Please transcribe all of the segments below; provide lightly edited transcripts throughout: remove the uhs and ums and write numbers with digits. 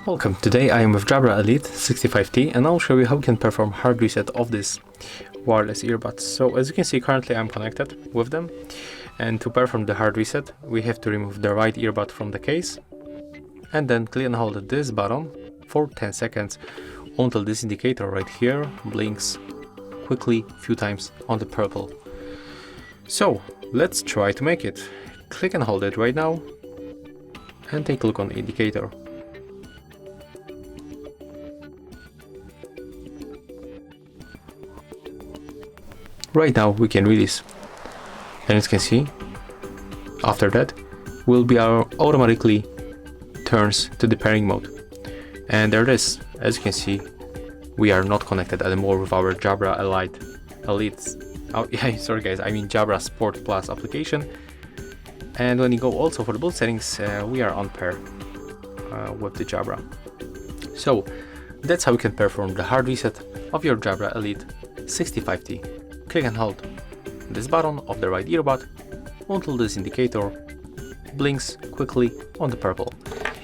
Welcome, today I am with Jabra Elite 65T and I'll show you how you can perform hard reset of this wireless earbuds. So as you can see, currently I'm connected with them, and to perform the hard reset we have to remove the right earbud from the case and then click and hold this button for 10 seconds until this indicator right here blinks quickly a few times on the purple. So let's try to make it. Click and hold it right now and take a look on the indicator. Right now we can release, and as you can see, after that will be our automatically turns to the pairing mode, and there it is. As you can see, we are not connected anymore with our Jabra Elite. Oh yeah, sorry guys, I mean Jabra Sport Plus application. And when you go also for the boot settings, we are on pair with the Jabra. So that's how you can perform the hard reset of your Jabra Elite 65T. Click and hold this button of the right earbud until this indicator blinks quickly on the purple.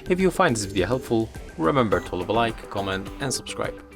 If you find this video helpful, remember to leave a like, comment and subscribe.